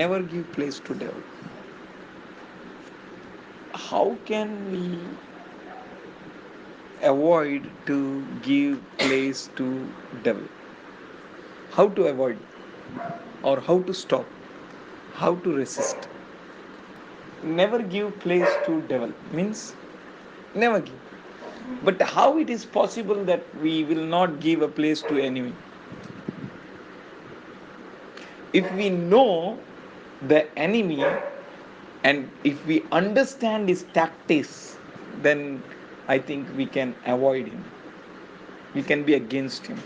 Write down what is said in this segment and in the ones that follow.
never give place to devil. How can we avoid to give place to devil? How to avoid, or how to stop, how to resist? Never give place to devil means never give. But how it is possible that we will not give a place to enemy? If we know the enemy and if we understand his tactics, then I think we can avoid him. We can be against him.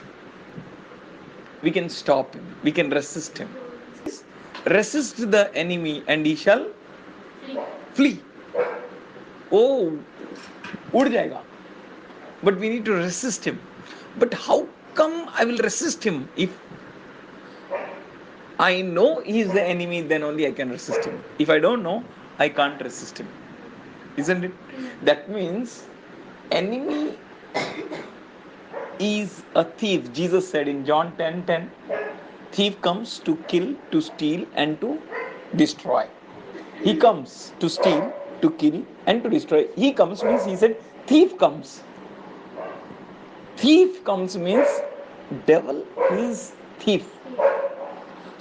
We can stop him. We can resist him. Resist the enemy and he shall flee. Oh, उड़ जाएगा. But we need to resist him. But how come I will resist him? If I know he is the enemy, then only I can resist him. If I don't know, I can't resist him. Isn't it? That means enemy is a thief. Jesus said in John 10:10, thief comes to kill, to steal, and to destroy. He comes to steal, to kill, and to destroy. He comes means he said, thief comes. Thief comes means devil is thief.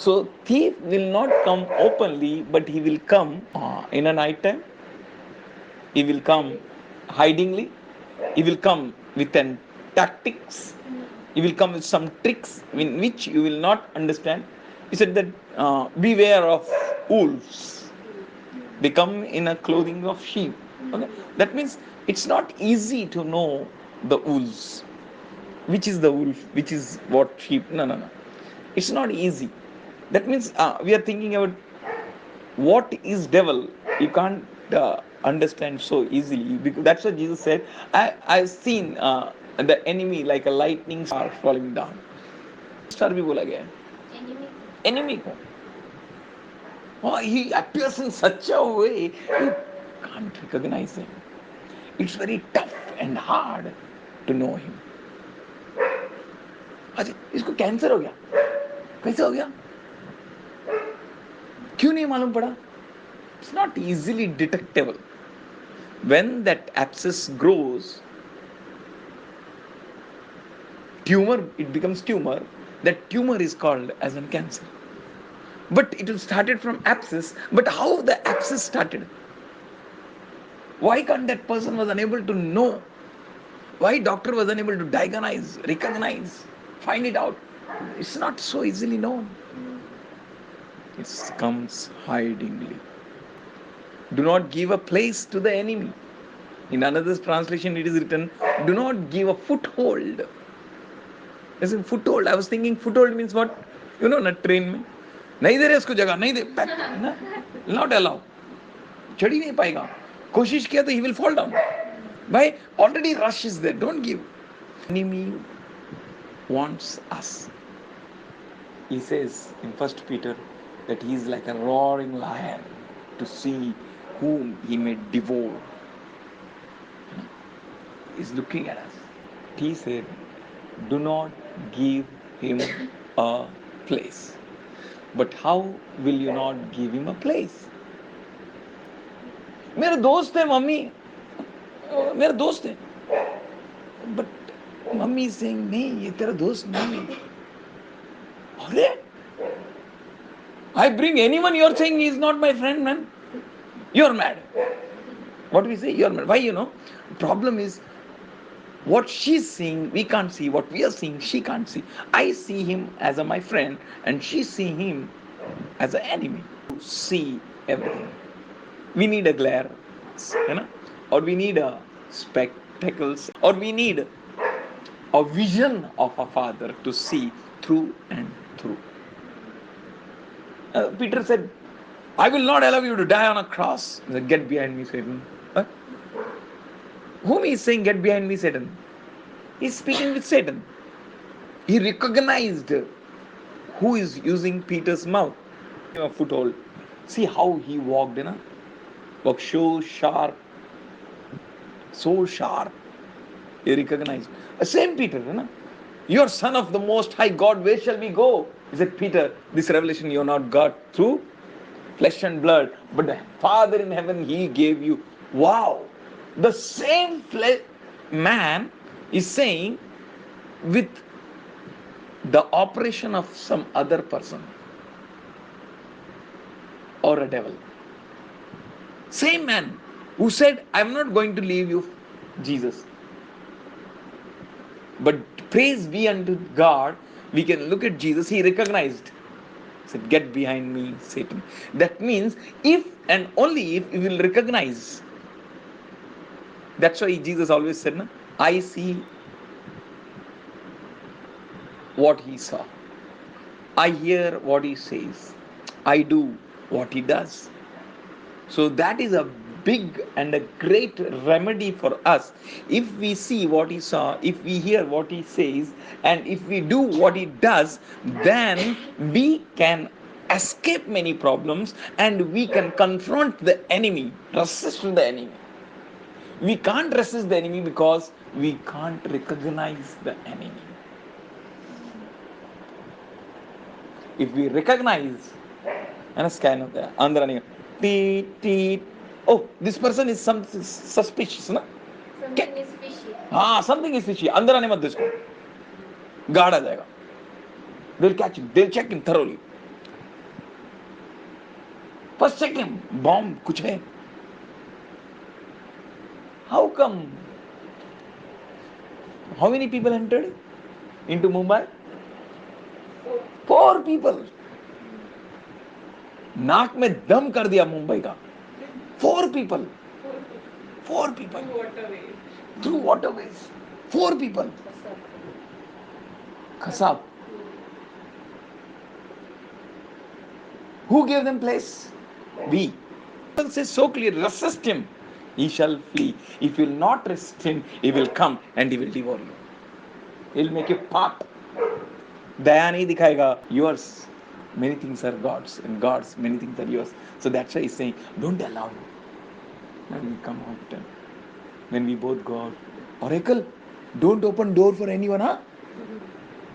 So thief will not come openly, but he will come in a night time. He will come hidingly. He will come with an tactics. He will come with some tricks in which you will not understand. He said that beware of wolves. They come in a clothing of sheep. Okay? That means it's not easy to know the wolves. Which is the wolf? Which is what sheep? No. It's not easy. That means we are thinking about what is devil. You can't understand so easily. Because that's what Jesus said. I've seen the enemy like a lightning star falling down. Star भी बोला गया है. Enemy को. Oh, he appears in such a way you can't recognize him. It's very tough and hard to know him. अच्छा इसको cancer हो गया. कैसे हो गया? क्यों नहीं मालूम पड़ा? It's not easily detectable. When that abscess grows, tumor, it becomes tumor. That tumor is called as a cancer. But it started from abscess. But how the abscess started? Why can't that person was unable to know? Why doctor was unable to diagnose, recognize, find it out? It's not so easily known. It comes hidingly. Do not give a place to the enemy. In another translation, it is written, do not give a foothold. Listen, foothold. I was thinking foothold means what? You know, na train में नहीं दे रहे उसको जगह नहीं दे not allow. चढ़ ही नहीं पाएगा. कोशिश किया तो he will fall down. Why? Already rush is there. Don't give. Enemy wants us. He says in 1 Peter that he is like a roaring lion to see whom he may devour. He is looking at us. He said, do not give him a place. But how will you not give him a place? मेरे दोस्त है mummy, मेरे दोस्त है. But mummy is saying, नहीं ये तेरा दोस्त नहीं है. अरे I bring anyone, you're saying he is not my friend, man. You're mad. What do we say? You're mad. Why, you know? Problem is, what she's seeing, we can't see. What we are seeing, she can't see. I see him as my friend, and she see him as an enemy. See everything. We need a glare, you know, or we need a spectacles, or we need a vision of a father to see through and through. Peter said, I will not allow you to die on a cross. He said, get behind me, Satan. Huh? Whom he is saying, get behind me, Satan? He is speaking with Satan. He recognized who is using Peter's mouth. A foothold. See how he walked, you know? Walked so sharp. So sharp. He recognized. Same Peter, you know? You are son of the Most High God. Where shall we go? He said, Peter, this revelation you have not got through flesh and blood, but the Father in heaven, He gave you. Wow! The same man is saying with the operation of some other person or a devil. Same man who said, I'm not going to leave you, Jesus. But praise be unto God, we can look at Jesus, he recognized. He said, get behind me, Satan. That means if and only if you will recognize. That's why Jesus always said, no? I see what he saw. I hear what he says. I do what he does. So that is a big and a great remedy for us. If we see what he saw, if we hear what he says, and if we do what he does, then we can escape many problems and we can confront the enemy, resist the enemy. We can't resist the enemy because we can't recognize the enemy. If we recognize, and a scan of the under oh, this person is some suspicious, na? Something is fishy. Something is fishy. अंदर आने मत दो इसको. Guard आ जाएगा. They'll catch him. They'll check him thoroughly. First check him. Bomb कुछ है. How come? How many people entered into Mumbai? 4 people. नाक में दम कर दिया मुंबई का. 4 people. 4 people. Through waterways. 4 people. Kasab. Who gave them place? We. It says so clear, resist him, he shall flee. If you will not resist him, he will come and he will devour you. He will make you part. दया नहीं दिखाएगा. Yours. Many things are God's, and God's many things are yours. So that's why he's saying, don't allow him. When we come out, when we both go out, Oracle, don't open door for anyone, huh?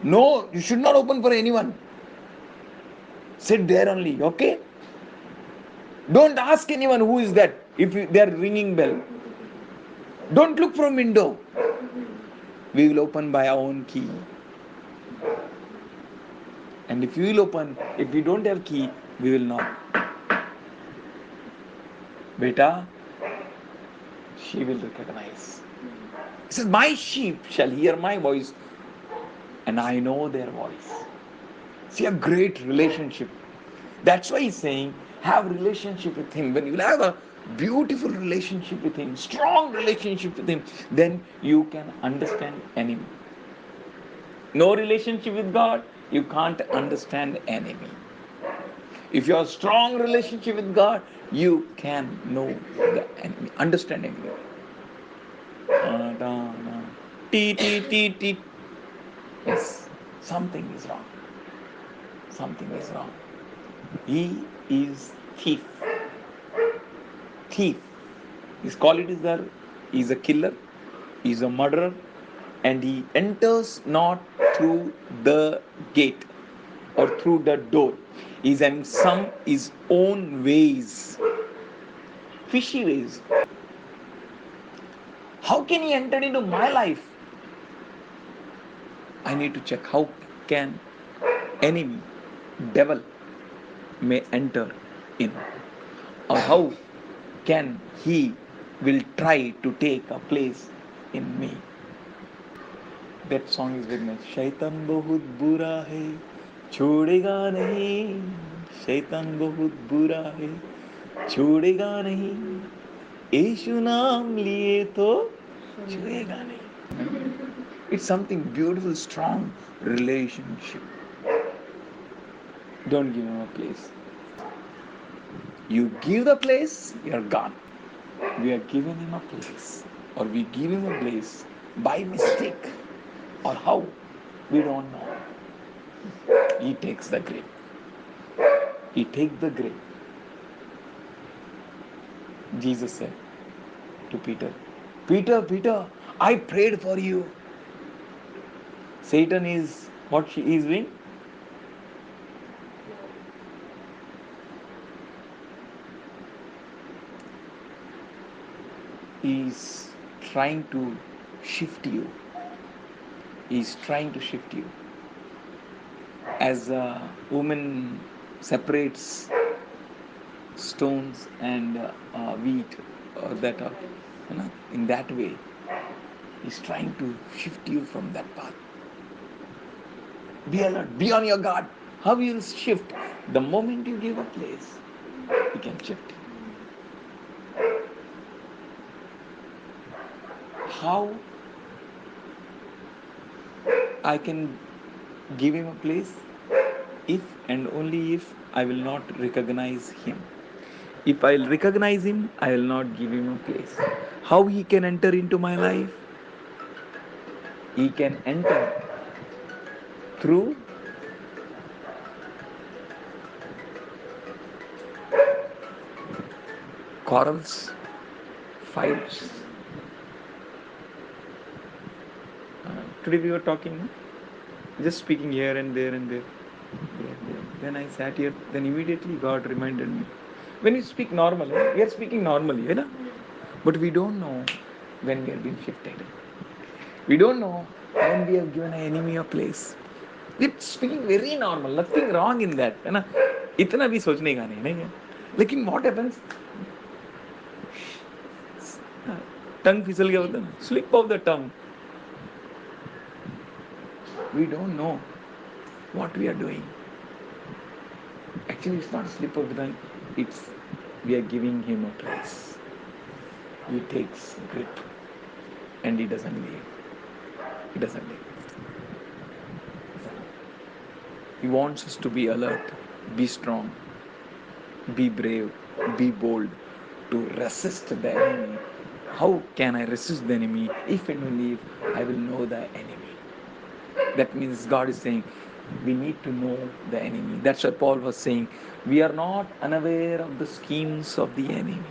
No, you should not open for anyone. Sit there only, okay? Don't ask anyone who is that if they are ringing bell. Don't look from window. We will open by our own key. And if you will open, if we don't have key, we will not. Beta, she will recognize. He says, my sheep shall hear my voice, and I know their voice. See, a great relationship. That's why he's saying, have relationship with him. When you will have a beautiful relationship with him, strong relationship with him, then you can understand enemy. No relationship with God, you can't understand enemy. If you have a strong relationship with God, you can know the enemy, understand enemy. Yes, something is wrong. Something is wrong. He is thief. Thief. His qualities are, he is a killer, he is a murderer, and he enters not through the gate or through the door. He is having some his own ways, fishy ways. How can he enter into my life? I need to check how can enemy, devil may enter in, or how can he will try to take a place in me. That song is very nice. शैतान बहुत बुरा है, छोड़ेगा नहीं. शैतान बहुत बुरा है, छोड़ेगा नहीं. यीशु नाम लिए तो छुएगा नहीं. It's something beautiful, strong relationship. Don't give him a place. You give the place, you're gone. We are giving him a place, or we give him a place by mistake, or how, we don't know. He takes the grip. He takes the grip. Jesus said to Peter, Peter, Peter, I prayed for you. Satan is what he is doing? is trying to shift you. He's trying to shift you. As a woman separates stones and wheat, or that, in that way, he's trying to shift you from that path. Be alert, be on your guard. How you will shift? The moment you give a place, he can shift. How I can give him a place? If and only if I will not recognize him. If I'll recognize him, I will not give him a place. How he can enter into my life? He can enter through quarrels, fights. Today we were talking, just speaking here and there and there. Then I sat here, then immediately God reminded me. When you speak normally, we are speaking normally, you know? But we don't know when we are being shifted. We don't know when we have given an enemy a place. We're speaking very normal, nothing wrong in that, है ना? इतना भी सोचने का नहीं है. लेकिन what happens? Tongue फिसल गया होता है ना? Slip of the tongue. We don't know what we are doing. Actually, it's not a slip of the tongue. It's we are giving him a place. He takes grip, and he doesn't leave. He doesn't leave. He wants us to be alert, be strong, be brave, be bold, to resist the enemy. How can I resist the enemy? If and only if I will know the enemy. That means God is saying, we need to know the enemy. That's what Paul was saying. We are not unaware of the schemes of the enemy.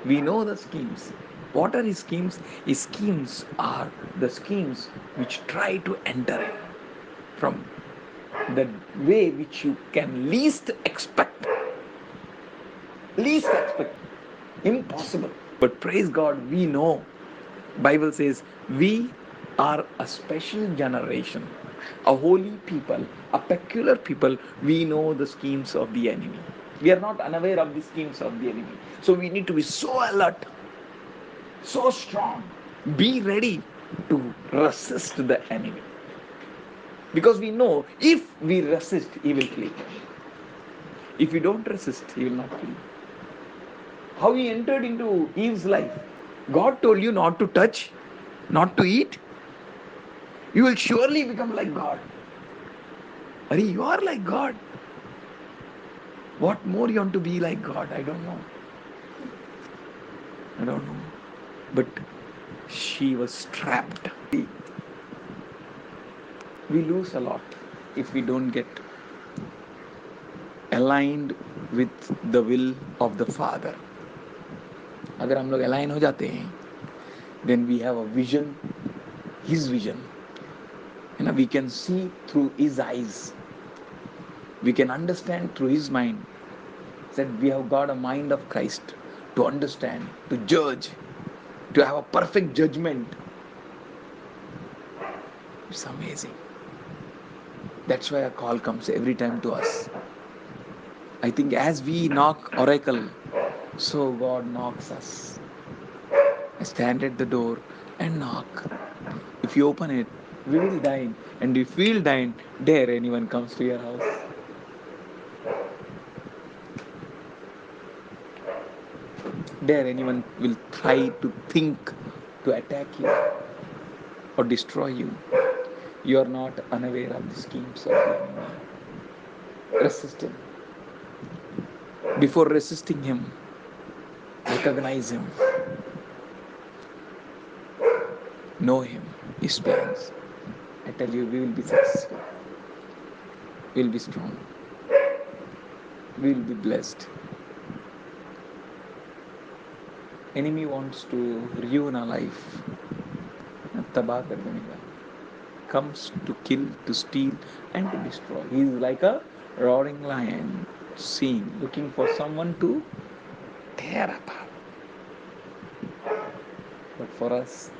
We know the schemes. What are his schemes? His schemes are the schemes which try to enter in from the way which you can least expect. Least expect. Impossible. But praise God, we know. Bible says we are a special generation, a holy people, a peculiar people. We know the schemes of the enemy. We are not unaware of the schemes of the enemy. So we need to be so alert, so strong. Be ready to resist the enemy. Because we know if we resist, he will flee. If we don't resist, he will not flee. How he entered into Eve's life. God told you not to touch, not to eat. You will surely become like God. Ari, you are like God. What more you want to be like God? I don't know. I don't know. But she was trapped. We lose a lot if we don't get aligned with the will of the Father. अगर हम लोग align हो जाते हैं, then we have a vision, His vision. You know, we can see through His eyes. We can understand through His mind. That we have got a mind of Christ to understand, to judge, to have a perfect judgment. It's amazing. That's why a call comes every time to us. I think as we knock oracle, so God knocks us. I stand at the door and knock. If you open it, we will dine. And if we will dine, dare anyone comes to your house. Dare anyone will try to think to attack you or destroy you. You are not unaware of the schemes of the enemy. Resist him. Before resisting him, recognize him. Know him, his plans. I tell you, we will be successful. We will be strong. We will be blessed. Enemy wants to ruin our life. तबाह कर देने का. Comes to kill, to steal, and to destroy. He is like a roaring lion, seeing, looking for someone to tear apart. for us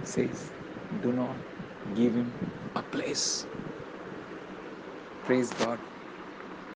says, do not give him a place. Praise God.